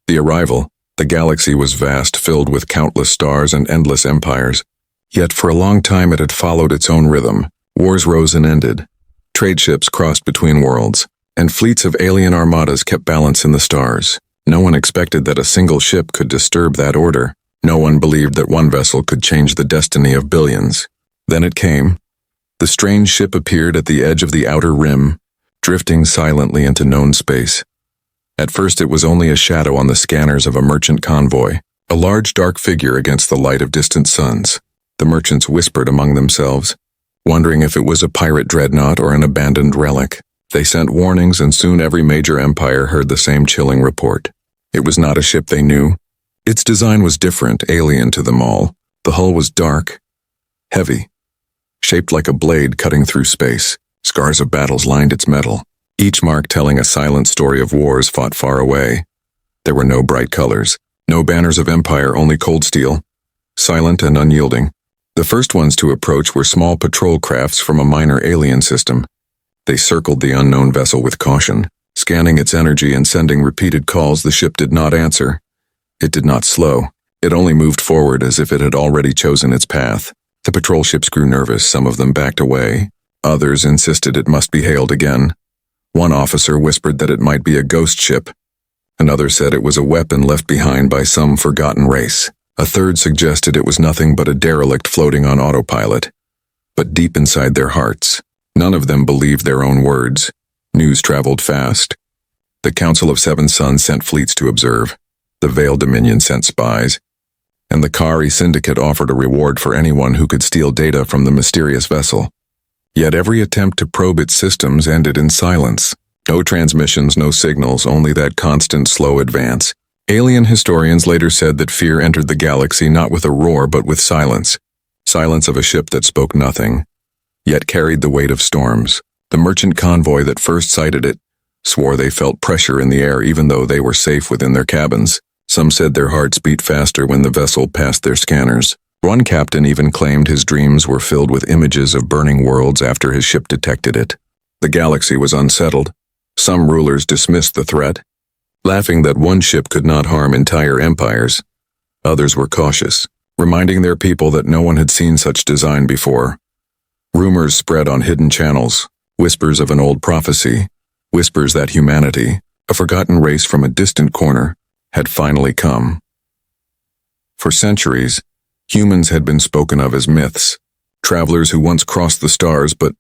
The arrival, the galaxy was vast, filled with countless stars and endless empires. Yet for a long time it had followed its own rhythm. Wars rose and ended. Trade ships crossed between worlds, and fleets of alien armadas kept balance in the stars. No one expected that a single ship could disturb that order. No one believed that one vessel could change the destiny of billions. Then it came. The strange ship appeared at the edge of the outer rim, drifting silently into known space. At first it was only a shadow on the scanners of a merchant convoy, a large dark figure against the light of distant suns. The merchants whispered among themselves, wondering if it was a pirate dreadnought or an abandoned relic. They sent warnings, and soon every major empire heard the same chilling report. It was not a ship they knew. Its design was different, alien to them all. The hull was dark, heavy, shaped like a blade cutting through space. Scars of battles lined its metal, each mark telling a silent story of wars fought far away. There were no bright colors, no banners of empire, only cold steel, silent and unyielding. The first ones to approach were small patrol crafts from a minor alien system. They circled the unknown vessel with caution, scanning its energy and sending repeated calls. The ship did not answer. It did not slow. It only moved forward as if it had already chosen its path. The patrol ships grew nervous. Some of them backed away. Others insisted it must be hailed again. One officer whispered that it might be a ghost ship. Another said it was a weapon left behind by some forgotten race. A third suggested it was nothing but a derelict floating on autopilot. But deep inside their hearts, none of them believed their own words. News traveled fast. The Council of Seven Suns sent fleets to observe. The Veiled Dominion sent spies. And the Kari Syndicate offered a reward for anyone who could steal data from the mysterious vessel. Yet every attempt to probe its systems ended in silence. No transmissions, no signals, only that constant, slow advance. Alien historians later said that fear entered the galaxy not with a roar but with silence. Silence of a ship that spoke nothing, yet carried the weight of storms. The merchant convoy that first sighted it swore they felt pressure in the air even though they were safe within their cabins. Some said their hearts beat faster when the vessel passed their scanners. One captain even claimed his dreams were filled with images of burning worlds after his ship detected it. The galaxy was unsettled. Some rulers dismissed the threat, laughing that one ship could not harm entire empires. Others were cautious, reminding their people that no one had seen such design before. Rumors spread on hidden channels, whispers of an old prophecy, whispers that humanity, a forgotten race from a distant corner, had finally come. For centuries, humans had been spoken of as myths, travelers who once crossed the stars but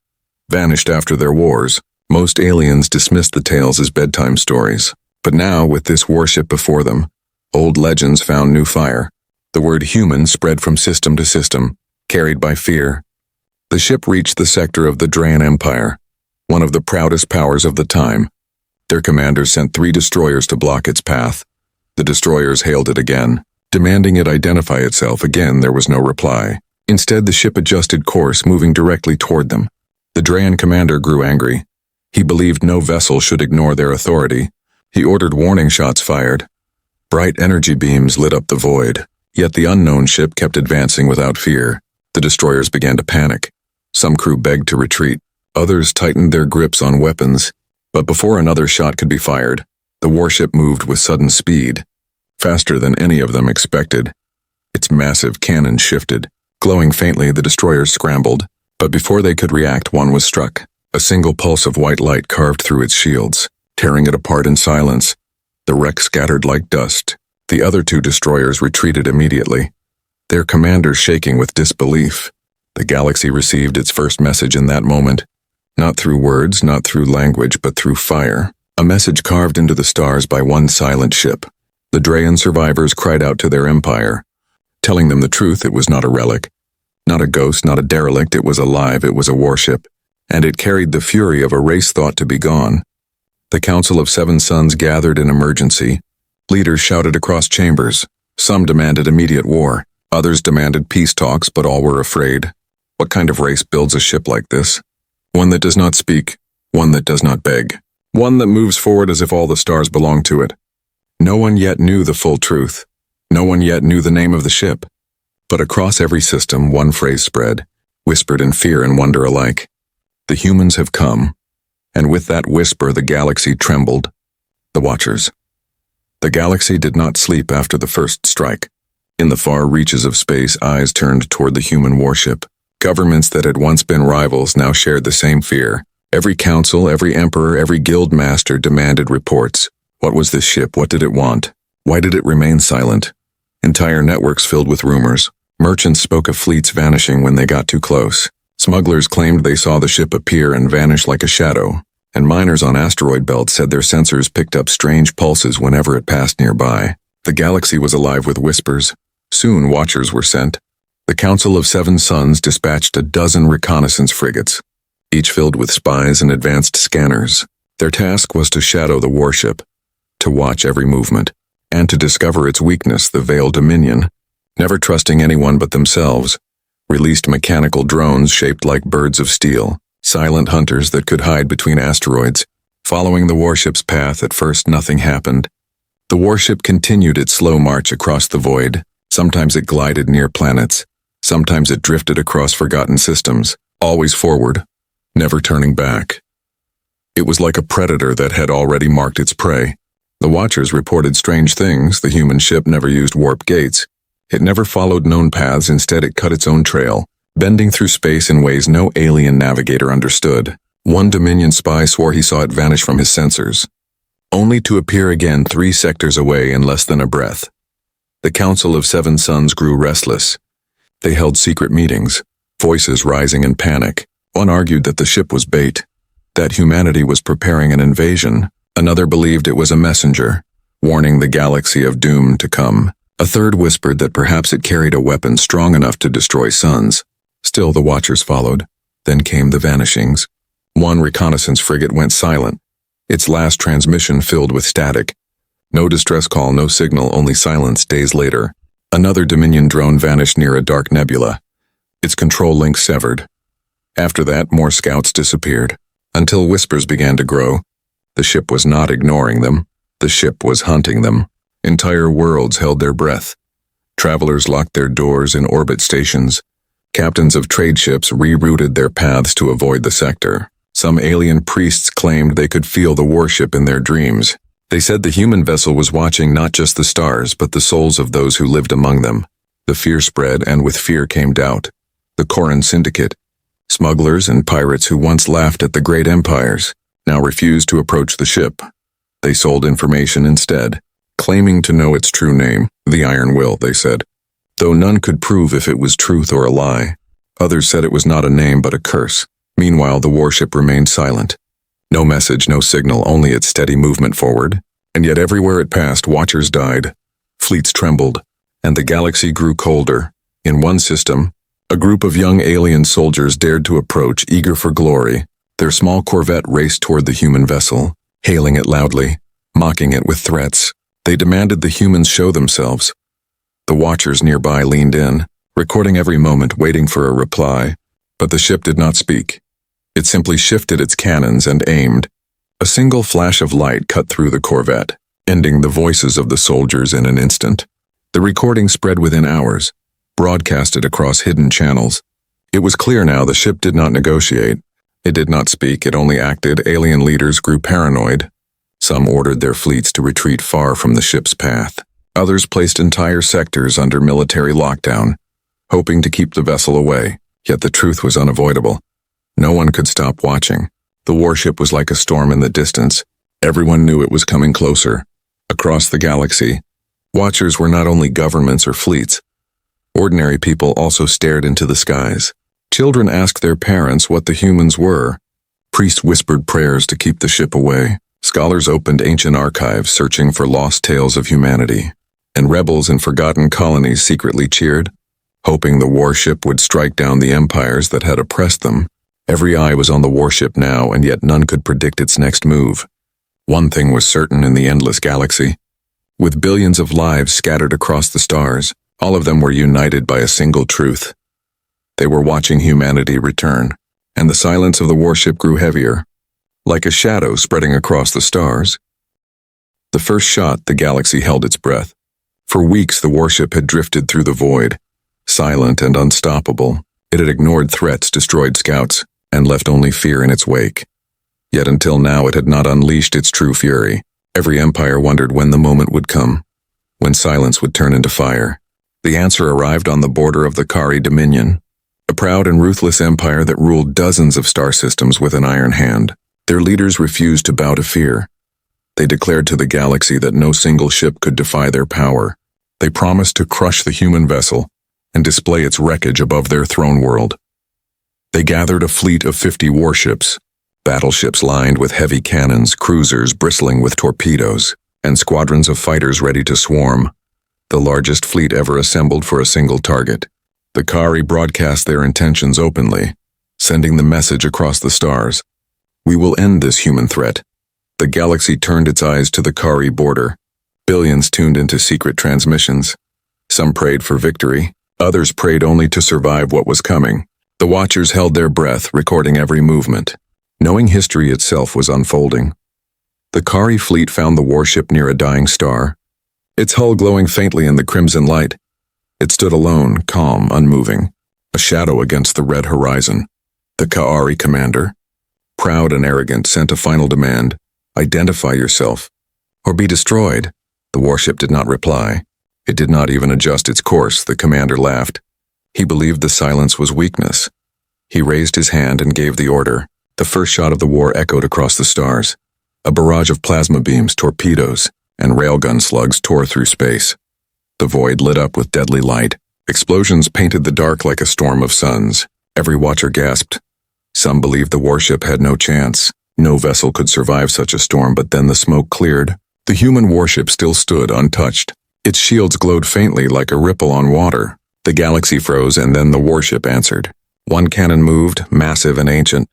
vanished after their wars. Most aliens dismissed the tales as bedtime stories. But now, with this warship before them, old legends found new fire. The word human spread from system to system, carried by fear. The ship reached the sector of the Drayan Empire, one of the proudest powers of the time. Their commanders sent 3 destroyers to block its path. The destroyers hailed it again, demanding it identify itself. Again, there was no reply. Instead, the ship adjusted course, moving directly toward them. The Drayan commander grew angry. He believed no vessel should ignore their authority. He ordered warning shots fired. Bright energy beams lit up the void, yet the unknown ship kept advancing without fear. The destroyers began to panic. Some crew begged to retreat. Others tightened their grips on weapons. But before another shot could be fired, the warship moved with sudden speed, faster than any of them expected. Its massive cannon shifted. Glowing faintly, the destroyers scrambled. But before they could react, one was struck. A single pulse of white light carved through its shields, tearing it apart in silence. The wreck scattered like dust. The other 2 destroyers retreated immediately, their commanders shaking with disbelief. The galaxy received its first message in that moment, not through words, not through language, but through fire. A message carved into the stars by one silent ship. The Drayan survivors cried out to their empire, telling them the truth. It was not a relic, not a ghost, not a derelict. It was alive. It was a warship, and it carried the fury of a race thought to be gone. The Council of Seven Suns gathered in emergency. Leaders shouted across chambers. Some demanded immediate war. Others demanded peace talks, but all were afraid. What kind of race builds a ship like this? One that does not speak, one that does not beg, one that moves forward as if all the stars belong to it. No one yet knew the full truth. No one yet knew the name of the ship. But across every system, one phrase spread, whispered in fear and wonder alike. The humans have come. And with that whisper, the galaxy trembled. The Watchers. The galaxy did not sleep after the first strike. In the far reaches of space, eyes turned toward the human warship. Governments that had once been rivals now shared the same fear. Every council, every emperor, every guild master demanded reports. What was this ship? What did it want? Why did it remain silent? Entire networks filled with rumors. Merchants spoke of fleets vanishing when they got too close. Smugglers claimed they saw the ship appear and vanish like a shadow. And miners on asteroid belts said their sensors picked up strange pulses whenever it passed nearby. The galaxy was alive with whispers. Soon watchers were sent. The Council of Seven Suns dispatched a dozen reconnaissance frigates, each filled with spies and advanced scanners. Their task was to shadow the warship, to watch every movement, and to discover its weakness. The Veiled Dominion, never trusting anyone but themselves, released mechanical drones shaped like birds of steel, silent hunters that could hide between asteroids. Following the warship's path, at first nothing happened. The warship continued its slow march across the void. Sometimes it glided near planets. Sometimes it drifted across forgotten systems, always forward, never turning back. It was like a predator that had already marked its prey. The watchers reported strange things. The human ship never used warp gates. It never followed known paths. Instead, it cut its own trail, bending through space in ways no alien navigator understood. One Dominion spy swore he saw it vanish from his sensors, only to appear again 3 sectors away in less than a breath. The Council of Seven Suns grew restless. They held secret meetings, voices rising in panic. One argued that the ship was bait, that humanity was preparing an invasion. Another believed it was a messenger, warning the galaxy of doom to come. A third whispered that perhaps it carried a weapon strong enough to destroy suns. Still, the watchers followed. Then came the vanishings. One reconnaissance frigate went silent, its last transmission filled with static. No distress call, no signal, only silence. Days later, another Dominion drone vanished near a dark nebula, its control link severed. After that, more scouts disappeared, until whispers began to grow. The ship was not ignoring them. The ship was hunting them. Entire worlds held their breath. Travelers locked their doors in orbit stations. Captains of trade ships rerouted their paths to avoid the sector. Some alien priests claimed they could feel the warship in their dreams. They said the human vessel was watching not just the stars, but the souls of those who lived among them. The fear spread, and with fear came doubt. The Corin Syndicate, smugglers and pirates who once laughed at the great empires, now refused to approach the ship. They sold information instead, claiming to know its true name, the Iron Will, they said, though none could prove if it was truth or a lie. Others said it was not a name but a curse. Meanwhile, the warship remained silent. No message, no signal, only its steady movement forward. And yet everywhere it passed, watchers died, fleets trembled, and the galaxy grew colder. In one system, a group of young alien soldiers dared to approach, eager for glory. Their small corvette raced toward the human vessel, hailing it loudly, mocking it with threats. They demanded the humans show themselves. The watchers nearby leaned in, recording every moment, waiting for a reply. But the ship did not speak. It simply shifted its cannons and aimed. A single flash of light cut through the corvette, ending the voices of the soldiers in an instant. The recording spread within hours, broadcasted across hidden channels. It was clear now the ship did not negotiate. It did not speak, it only acted. Alien leaders grew paranoid. Some ordered their fleets to retreat far from the ship's path. Others placed entire sectors under military lockdown, hoping to keep the vessel away. Yet the truth was unavoidable. No one could stop watching. The warship was like a storm in the distance. Everyone knew it was coming closer. Across the galaxy, watchers were not only governments or fleets. Ordinary people also stared into the skies. Children asked their parents what the humans were. Priests whispered prayers to keep the ship away. Scholars opened ancient archives searching for lost tales of humanity. And rebels in forgotten colonies secretly cheered, hoping the warship would strike down the empires that had oppressed them. Every eye was on the warship now, and yet none could predict its next move. One thing was certain in the endless galaxy. With billions of lives scattered across the stars, all of them were united by a single truth. They were watching humanity return, and the silence of the warship grew heavier, like a shadow spreading across the stars. The first shot, the galaxy held its breath. For weeks the warship had drifted through the void, silent and unstoppable. It had ignored threats, destroyed scouts, and left only fear in its wake. Yet until now it had not unleashed its true fury. Every empire wondered when the moment would come, when silence would turn into fire. The answer arrived on the border of the Kari Dominion, a proud and ruthless empire that ruled dozens of star systems with an iron hand. Their leaders refused to bow to fear. They declared to the galaxy that no single ship could defy their power. They promised to crush the human vessel and display its wreckage above their throne world. They gathered a fleet of 50 warships, battleships lined with heavy cannons, cruisers bristling with torpedoes, and squadrons of fighters ready to swarm, the largest fleet ever assembled for a single target. The Kari broadcast their intentions openly, sending the message across the stars. We will end this human threat. The galaxy turned its eyes to the Kari border. Billions tuned into secret transmissions. Some prayed for victory, others prayed only to survive what was coming. The watchers held their breath, recording every movement, knowing history itself was unfolding. The Kari fleet found the warship near a dying star, its hull glowing faintly in the crimson light. It stood alone, calm, unmoving, a shadow against the red horizon. The Kari commander, proud and arrogant, sent a final demand: identify yourself, or be destroyed. The warship did not reply. It did not even adjust its course. The commander laughed. He believed the silence was weakness. He raised his hand and gave the order. The first shot of the war echoed across the stars. A barrage of plasma beams, torpedoes, and railgun slugs tore through space. The void lit up with deadly light. Explosions painted the dark like a storm of suns. Every watcher gasped. Some believed the warship had no chance. No vessel could survive such a storm, but then the smoke cleared. The human warship still stood untouched. Its shields glowed faintly like a ripple on water. The galaxy froze, and then the warship answered. One cannon moved, massive and ancient,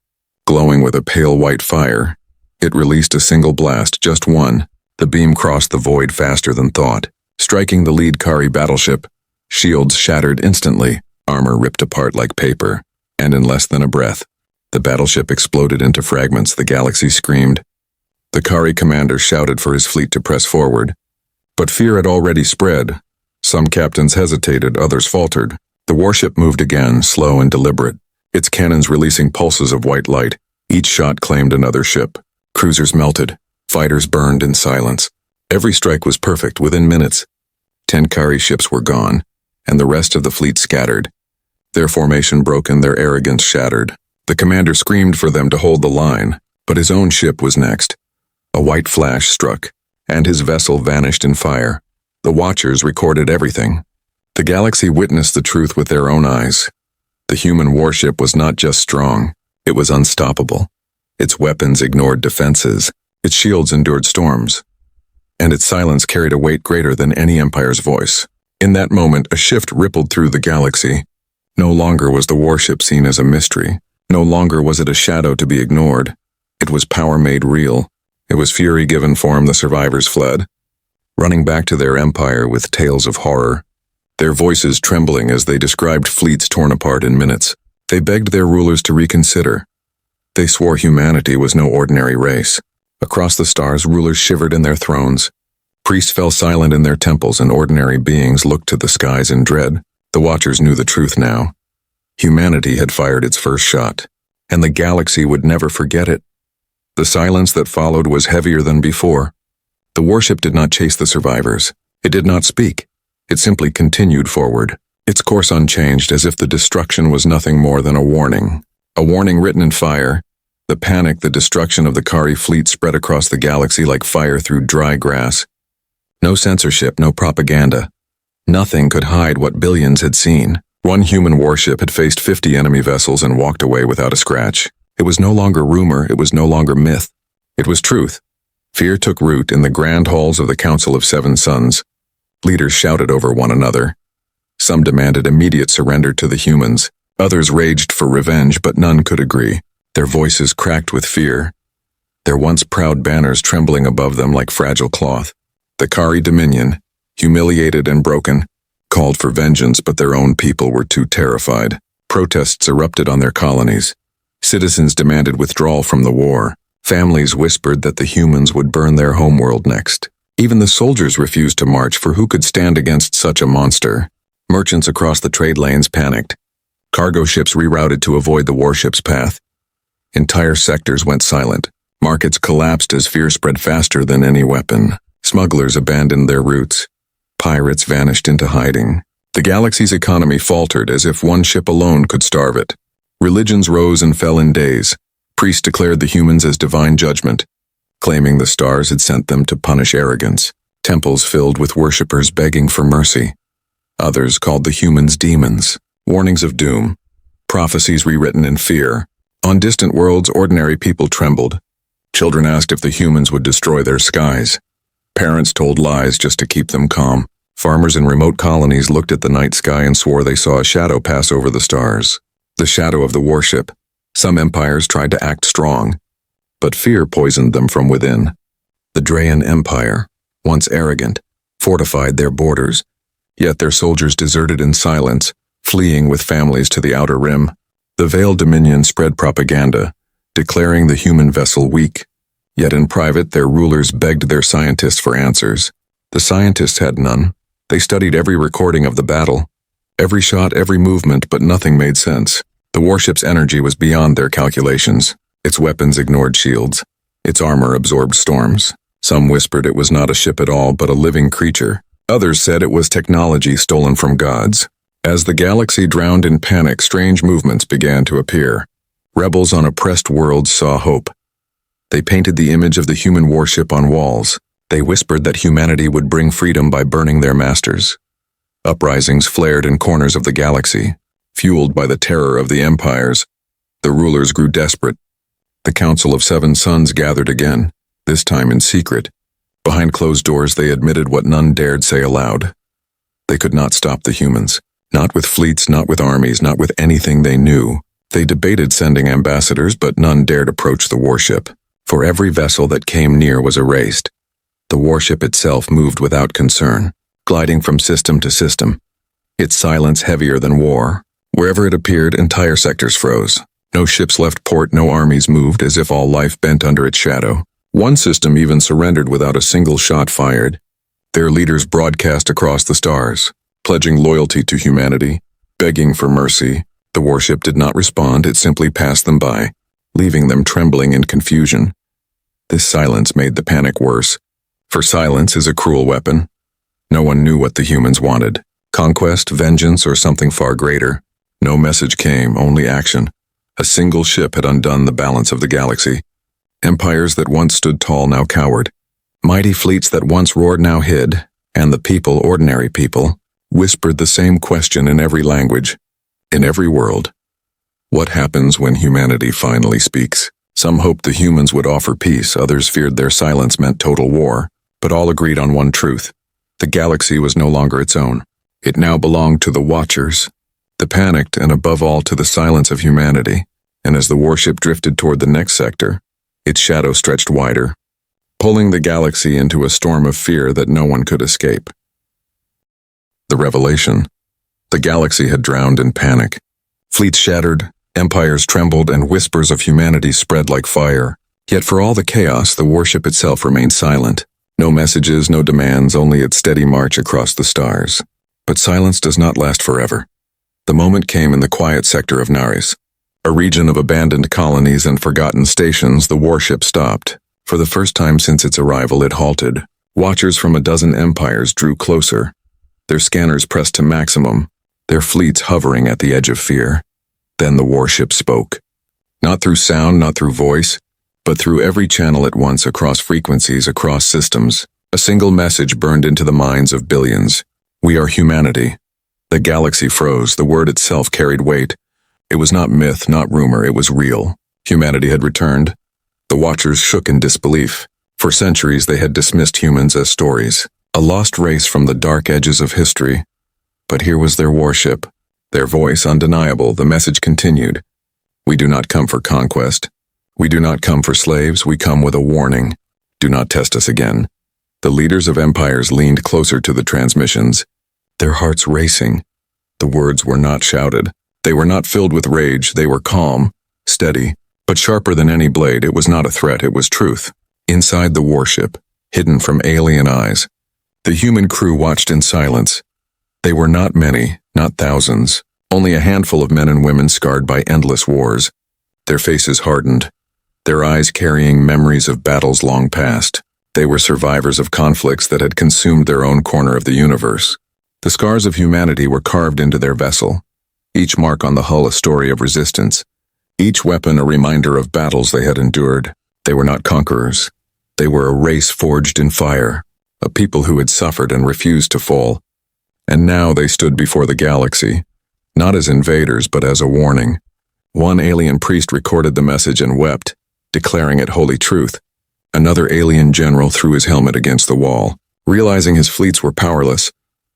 glowing with a pale white fire. It released a single blast, just one. The beam crossed the void faster than thought, striking the lead Kari battleship. Shields shattered instantly, armor ripped apart like paper, and in less than a breath, the battleship exploded into fragments. The galaxy screamed. The Kari commander shouted for his fleet to press forward, but fear had already spread. Some captains hesitated, others faltered. The warship moved again, slow and deliberate, its cannons releasing pulses of white light. Each shot claimed another ship. Cruisers melted, fighters burned in silence. Every strike was perfect. Within minutes, 10 Kari ships were gone, and the rest of the fleet scattered. Their formation broken, their arrogance shattered. The commander screamed for them to hold the line, but his own ship was next. A white flash struck, and his vessel vanished in fire. The watchers recorded everything. The galaxy witnessed the truth with their own eyes. The human warship was not just strong, it was unstoppable. Its weapons ignored defenses, its shields endured storms, and its silence carried a weight greater than any empire's voice. In that moment, a shift rippled through the galaxy. No longer was the warship seen as a mystery. No longer was it a shadow to be ignored. It was power made real. It was fury given form. The survivors fled, running back to their empire with tales of horror, their voices trembling as they described fleets torn apart in minutes. They begged their rulers to reconsider. They swore humanity was no ordinary race. Across the stars, rulers shivered in their thrones. Priests fell silent in their temples, and ordinary beings looked to the skies in dread. The watchers knew the truth now. Humanity had fired its first shot, and the galaxy would never forget it. The silence that followed was heavier than before. The warship did not chase the survivors. It did not speak. It simply continued forward, its course unchanged, as if the destruction was nothing more than a warning. A warning written in fire. The panic, the destruction of the Kari fleet spread across the galaxy like fire through dry grass. No censorship, no propaganda. Nothing could hide what billions had seen. One human warship had faced 50 enemy vessels and walked away without a scratch. It was no longer rumor, it was no longer myth. It was truth. Fear took root in the grand halls of the Council of Seven Suns. Leaders shouted over one another. Some demanded immediate surrender to the humans. Others raged for revenge, but none could agree. Their voices cracked with fear, their once proud banners trembling above them like fragile cloth. The Kari Dominion, humiliated and broken, called for vengeance, but their own people were too terrified. Protests erupted on their colonies. Citizens demanded withdrawal from the war. Families whispered that the humans would burn their homeworld next. Even the soldiers refused to march, for who could stand against such a monster? Merchants across the trade lanes panicked. Cargo ships rerouted to avoid the warship's path. Entire sectors went silent. Markets collapsed as fear spread faster than any weapon. Smugglers abandoned their routes. Pirates vanished into hiding. The galaxy's economy faltered as if one ship alone could starve it. Religions rose and fell in days. Priests declared the humans as divine judgment, claiming the stars had sent them to punish arrogance. Temples filled with worshippers begging for mercy. Others called the humans demons, warnings of doom, prophecies rewritten in fear. On distant worlds, ordinary people trembled. Children asked if the humans would destroy their skies. Parents told lies just to keep them calm. Farmers in remote colonies looked at the night sky and swore they saw a shadow pass over the stars. The shadow of the warship. Some empires tried to act strong, but fear poisoned them from within. The Drayan Empire, once arrogant, fortified their borders, yet their soldiers deserted in silence, fleeing with families to the outer rim. The Veiled Dominion spread propaganda, declaring the human vessel weak, yet in private their rulers begged their scientists for answers. The scientists had none. They studied every recording of the battle, every shot, every movement, but nothing made sense. The warship's energy was beyond their calculations. Its weapons ignored shields. Its armor absorbed storms. Some whispered it was not a ship at all, but a living creature. Others said it was technology stolen from gods. As the galaxy drowned in panic, strange movements began to appear. Rebels on oppressed worlds saw hope. They painted the image of the human warship on walls. They whispered that humanity would bring freedom by burning their masters. Uprisings flared in corners of the galaxy. Fueled by the terror of the empires, the rulers grew desperate. The Council of Seven Suns gathered again, this time in secret. Behind closed doors they admitted what none dared say aloud. They could not stop the humans. Not with fleets, not with armies, not with anything they knew. They debated sending ambassadors, but none dared approach the warship. For every vessel that came near was erased. The warship itself moved without concern, gliding from system to system. Its silence heavier than war. Wherever it appeared, entire sectors froze. No ships left port, no armies moved, as if all life bent under its shadow. One system even surrendered without a single shot fired. Their leaders broadcast across the stars, pledging loyalty to humanity, begging for mercy. The warship did not respond, it simply passed them by, leaving them trembling in confusion. This silence made the panic worse, for silence is a cruel weapon. No one knew what the humans wanted. Conquest, vengeance, or something far greater. No message came, only action. A single ship had undone the balance of the galaxy. Empires that once stood tall now cowered. Mighty fleets that once roared now hid, and the people, ordinary people, whispered the same question in every language, in every world. What happens when humanity finally speaks? Some hoped the humans would offer peace, others feared their silence meant total war, but all agreed on one truth. The galaxy was no longer its own. It now belonged to the Watchers, the panicked, and above all to the silence of humanity. And as the warship drifted toward the next sector, its shadow stretched wider, pulling the galaxy into a storm of fear that no one could escape. The revelation. The galaxy had drowned in panic. Fleets shattered, empires trembled, and whispers of humanity spread like fire. Yet for all the chaos, the warship itself remained silent. No messages, no demands, only its steady march across the stars. But silence does not last forever. The moment came in the quiet sector of Naris. A region of abandoned colonies and forgotten stations, the warship stopped. For the first time since its arrival, it halted. Watchers from a dozen empires drew closer, their scanners pressed to maximum, their fleets hovering at the edge of fear. Then the warship spoke. Not through sound, not through voice, but through every channel at once, across frequencies, across systems. A single message burned into the minds of billions. We are humanity. The galaxy froze. The word itself carried weight. It was not myth, not rumor, it was real. Humanity had returned. The Watchers shook in disbelief. For centuries they had dismissed humans as stories, a lost race from the dark edges of history. But here was their warship, their voice undeniable. The message continued. We do not come for conquest. We do not come for slaves. We come with a warning. Do not test us again. The leaders of empires leaned closer to the transmissions, their hearts racing. The words were not shouted. They were not filled with rage. They were calm, steady, but sharper than any blade. It was not a threat, it was truth. Inside the warship, hidden from alien eyes, the human crew watched in silence. They were not many, not thousands, only a handful of men and women scarred by endless wars. Their faces hardened, their eyes carrying memories of battles long past. They were survivors of conflicts that had consumed their own corner of the universe. The scars of humanity were carved into their vessel, each mark on the hull a story of resistance, each weapon a reminder of battles they had endured. They were not conquerors. They were a race forged in fire, a people who had suffered and refused to fall. And now they stood before the galaxy, not as invaders but as a warning. One alien priest recorded the message and wept, declaring it holy truth. Another alien general threw his helmet against the wall. Realizing his fleets were powerless,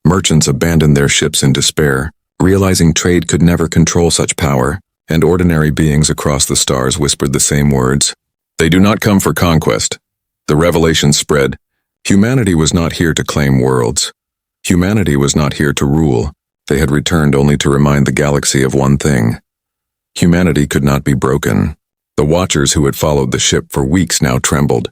merchants abandoned their ships in despair, realizing trade could never control such power, and ordinary beings across the stars whispered the same words. They do not come for conquest. The revelation spread. Humanity was not here to claim worlds. Humanity was not here to rule. They had returned only to remind the galaxy of one thing. Humanity could not be broken. The watchers who had followed the ship for weeks now trembled,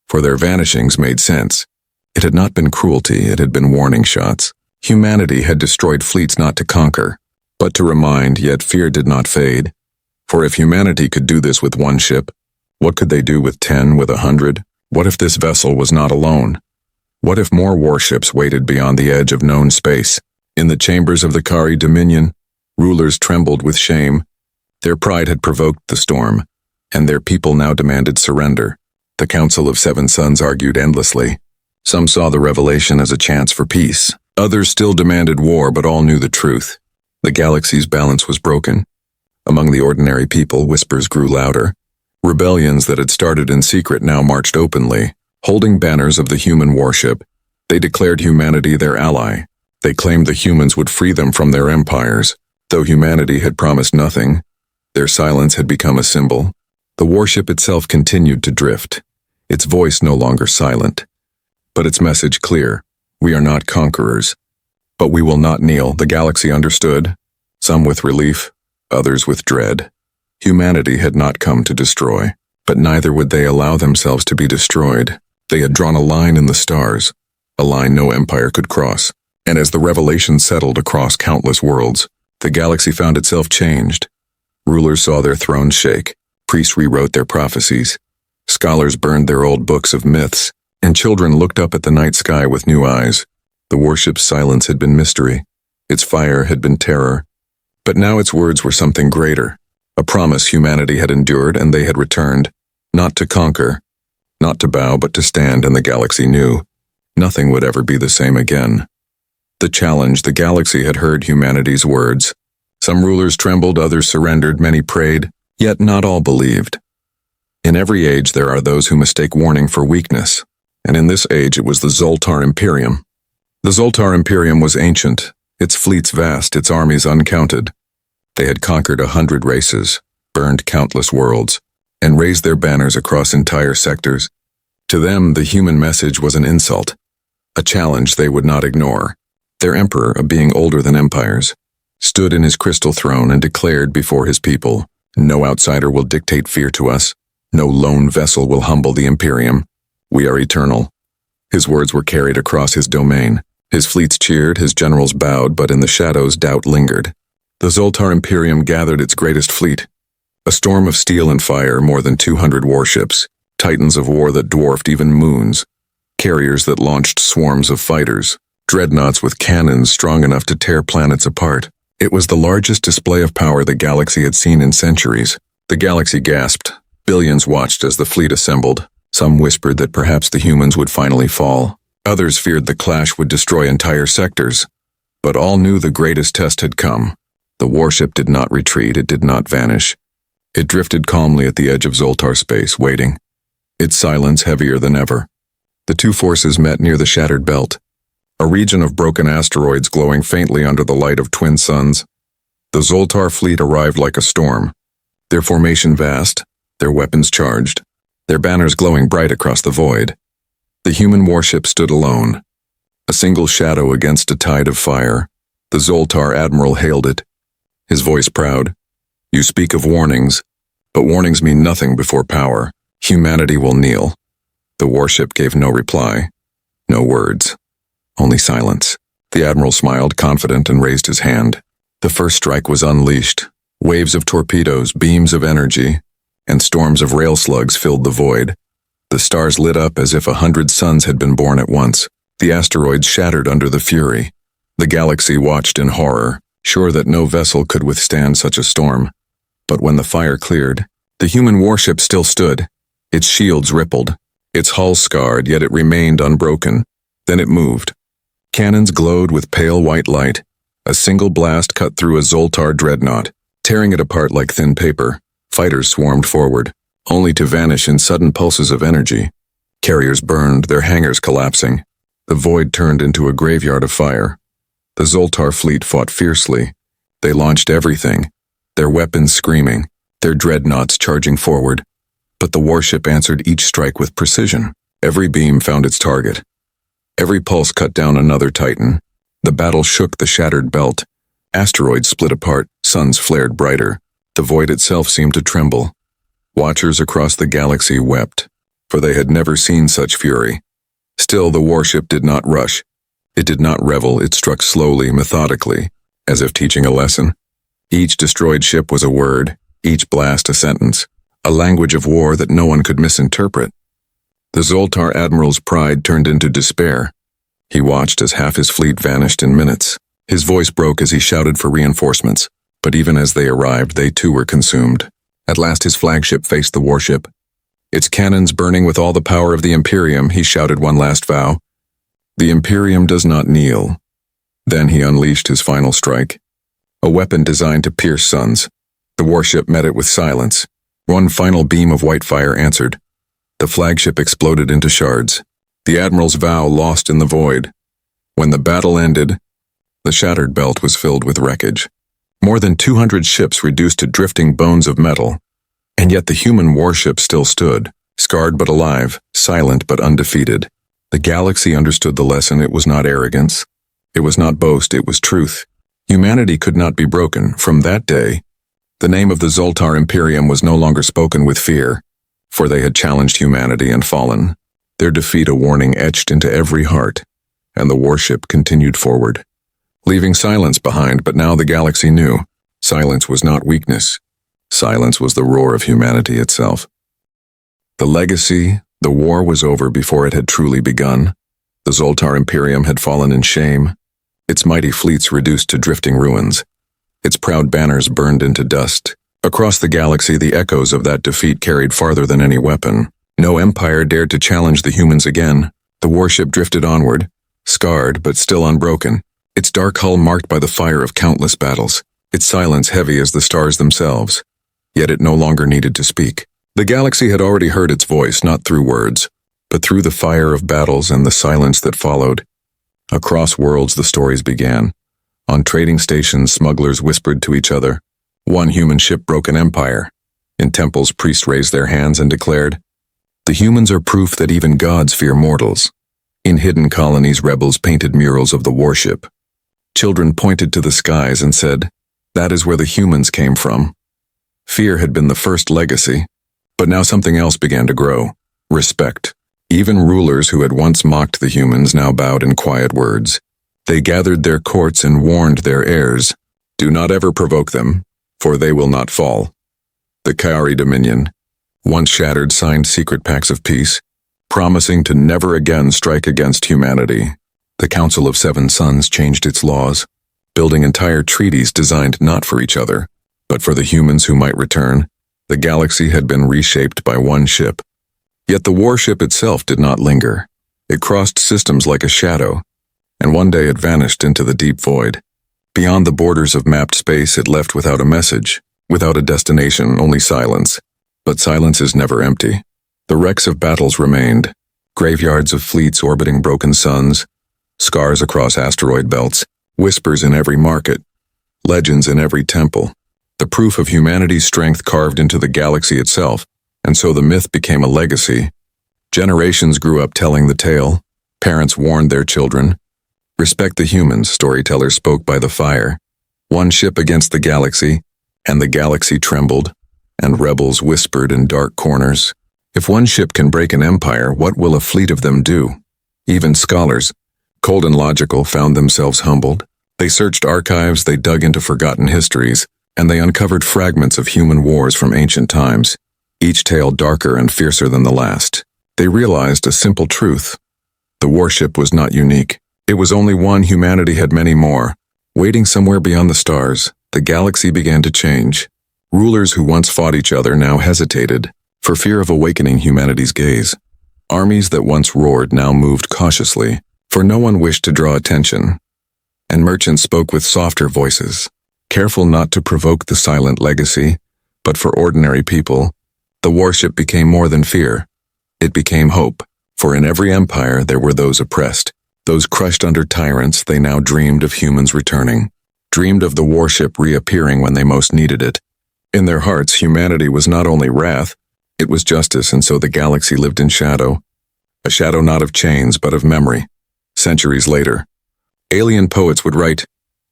for their vanishings made sense. It had not been cruelty, it had been warning shots. Humanity had destroyed fleets not to conquer, but to remind, yet fear did not fade. For if humanity could do this with one ship, what could they do with 10, with 100? What if this vessel was not alone? What if more warships waited beyond the edge of known space? In the chambers of the Kari Dominion, rulers trembled with shame. Their pride had provoked the storm, and their people now demanded surrender. The Council of Seven Suns argued endlessly. Some saw the revelation as a chance for peace. Others still demanded war, but all knew the truth. The galaxy's balance was broken. Among the ordinary people, whispers grew louder. Rebellions that had started in secret now marched openly, holding banners of the human warship. They declared humanity their ally. They claimed the humans would free them from their empires. Though humanity had promised nothing, their silence had become a symbol. The warship itself continued to drift, its voice no longer silent, but its message clear. We are not conquerors, but we will not kneel. The galaxy understood, some with relief, others with dread. Humanity had not come to destroy, but neither would they allow themselves to be destroyed. They had drawn a line in the stars, a line no empire could cross. And as the revelation settled across countless worlds, the galaxy found itself changed. Rulers saw their thrones shake, priests rewrote their prophecies, scholars burned their old books of myths, and children looked up at the night sky with new eyes. The warship's silence had been mystery, its fire had been terror, but now its words were something greater, a promise humanity had endured and they had returned, not to conquer, not to bow, but to stand, and the galaxy knew. Nothing would ever be the same again. The challenge, the galaxy had heard humanity's words. Some rulers trembled, others surrendered, many prayed, yet not all believed. In every age there are those who mistake warning for weakness, and in this age it was the Zoltar Imperium. The Zoltar Imperium was ancient, its fleets vast, its armies uncounted. They had conquered 100 races, burned countless worlds, and raised their banners across entire sectors. To them, the human message was an insult, a challenge they would not ignore. Their emperor, a being older than empires, stood in his crystal throne and declared before his people, "No outsider will dictate fear to us. No lone vessel will humble the Imperium. We are eternal." His words were carried across his domain. His fleets cheered, his generals bowed, but in the shadows doubt lingered. The Zoltar Imperium gathered its greatest fleet, a storm of steel and fire, more than 200 warships, titans of war that dwarfed even moons, carriers that launched swarms of fighters, dreadnoughts with cannons strong enough to tear planets apart. It was the largest display of power the galaxy had seen in centuries. The galaxy gasped. Billions watched as the fleet assembled. Some whispered that perhaps the humans would finally fall. Others feared the clash would destroy entire sectors. But all knew the greatest test had come. The warship did not retreat, it did not vanish. It drifted calmly at the edge of Zoltar space, waiting, its silence heavier than ever. The two forces met near the shattered belt, a region of broken asteroids glowing faintly under the light of twin suns. The Zoltar fleet arrived like a storm, their formation vast, their weapons charged, their banners glowing bright across the void. The human warship stood alone, a single shadow against a tide of fire. The Zoltar admiral hailed it, his voice proud. "You speak of warnings, but warnings mean nothing before power. Humanity will kneel." The warship gave no reply, no words, only silence. The admiral smiled, confident, and raised his hand. The first strike was unleashed. Waves of torpedoes, beams of energy. and storms of rail slugs filled the void. The stars lit up as if 100 suns had been born at once. The asteroids shattered under the fury. The galaxy watched in horror, sure that no vessel could withstand such a storm. But when the fire cleared, the human warship still stood. Its shields rippled, its hull scarred, yet it remained unbroken. Then it moved. Cannons glowed with pale white light. A single blast cut through a Zoltar dreadnought, tearing it apart like thin paper. Fighters swarmed forward, only to vanish in sudden pulses of energy. Carriers burned, their hangars collapsing. The void turned into a graveyard of fire. The Zoltar fleet fought fiercely. They launched everything, their weapons screaming, their dreadnoughts charging forward. But the warship answered each strike with precision. Every beam found its target. Every pulse cut down another Titan. The battle shook the shattered belt. Asteroids split apart, suns flared brighter. The void itself seemed to tremble. Watchers across the galaxy wept, for they had never seen such fury. Still, the warship did not rush. It did not revel, it struck slowly, methodically, as if teaching a lesson. Each destroyed ship was a word, each blast a sentence, a language of war that no one could misinterpret. The Zoltar admiral's pride turned into despair. He watched as half his fleet vanished in minutes. His voice broke as he shouted for reinforcements, but even as they arrived, they too were consumed. At last his flagship faced the warship. Its cannons burning with all the power of the Imperium, he shouted one last vow. The Imperium does not kneel. Then he unleashed his final strike. A weapon designed to pierce suns. The warship met it with silence. One final beam of white fire answered. The flagship exploded into shards. The admiral's vow lost in the void. When the battle ended, the shattered belt was filled with wreckage. More than 200 ships reduced to drifting bones of metal. And yet the human warship still stood, scarred but alive, silent but undefeated. The galaxy understood the lesson. It was not arrogance. It was not boast, it was truth. Humanity could not be broken. From that day, the name of the Zoltar Imperium was no longer spoken with fear, for they had challenged humanity and fallen. Their defeat a warning etched into every heart, and the warship continued forward, leaving silence behind. But now the galaxy knew. Silence was not weakness. Silence was the roar of humanity itself. The legacy, the war was over before it had truly begun. The Zoltar Imperium had fallen in shame, its mighty fleets reduced to drifting ruins, its proud banners burned into dust. Across the galaxy, the echoes of that defeat carried farther than any weapon. No empire dared to challenge the humans again. The warship drifted onward, scarred but still unbroken, its dark hull marked by the fire of countless battles, its silence heavy as the stars themselves. Yet it no longer needed to speak. The galaxy had already heard its voice, not through words, but through the fire of battles and the silence that followed. Across worlds the stories began. On trading stations, smugglers whispered to each other. One human ship broke an empire. In temples, priests raised their hands and declared, "The humans are proof that even gods fear mortals." In hidden colonies, rebels painted murals of the warship. Children pointed to the skies and said, "That is where the humans came from." Fear had been the first legacy, but now something else began to grow. Respect. Even rulers who had once mocked the humans now bowed in quiet words. They gathered their courts and warned their heirs, "Do not ever provoke them, for they will not fall." The Kaori Dominion, once shattered, signed secret pacts of peace, promising to never again strike against humanity. The Council of Seven Suns changed its laws, building entire treaties designed not for each other, but for the humans who might return. The galaxy had been reshaped by one ship. Yet the warship itself did not linger. It crossed systems like a shadow, and one day it vanished into the deep void. Beyond the borders of mapped space, it left without a message, without a destination, only silence. But silence is never empty. The wrecks of battles remained, graveyards of fleets orbiting broken suns, scars across asteroid belts, whispers in every market, legends in every temple. The proof of humanity's strength carved into the galaxy itself, and so the myth became a legacy. Generations grew up telling the tale. Parents warned their children. Respect the humans, storytellers spoke by the fire. One ship against the galaxy, and the galaxy trembled, and rebels whispered in dark corners. If one ship can break an empire, what will a fleet of them do? Even scholars, cold and logical, found themselves humbled. They searched archives, they dug into forgotten histories, and they uncovered fragments of human wars from ancient times. each tale darker and fiercer than the last. They realized a simple truth. The warship was not unique. It was only one. Humanity had many more. Waiting somewhere beyond the stars, the galaxy began to change. Rulers who once fought each other now hesitated, for fear of awakening humanity's gaze. Armies that once roared now moved cautiously, for no one wished to draw attention. And merchants spoke with softer voices, careful not to provoke the silent legacy. But for ordinary people, the warship became more than fear. It became hope, for in every empire there were those oppressed, those crushed under tyrants. They now dreamed of humans returning, dreamed of the warship reappearing when they most needed it. In their hearts, humanity was not only wrath, it was justice, and so the galaxy lived in shadow. A shadow not of chains, but of memory. Centuries later, alien poets would write,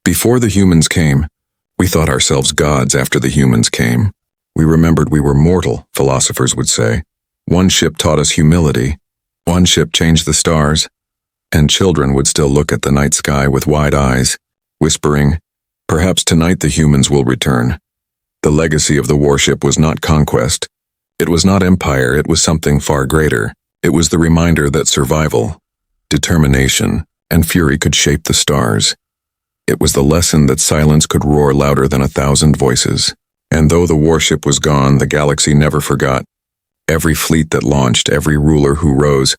"Before the humans came, we thought ourselves gods. After the humans came, we remembered we were mortal," philosophers would say. One ship taught us humility. One ship changed the stars. And children would still look at the night sky with wide eyes, whispering, "Perhaps tonight the humans will return." The legacy of the warship was not conquest. It was not empire. It was something far greater. It was the reminder that survival, determination, and fury could shape the stars. It was the lesson that silence could roar louder than 1,000 voices. And though the warship was gone, the galaxy never forgot. Every fleet that launched, every ruler who rose,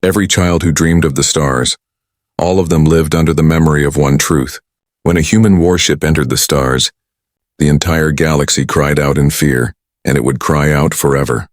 every child who dreamed of the stars, all of them lived under the memory of one truth. When a human warship entered the stars, the entire galaxy cried out in fear, and it would cry out forever.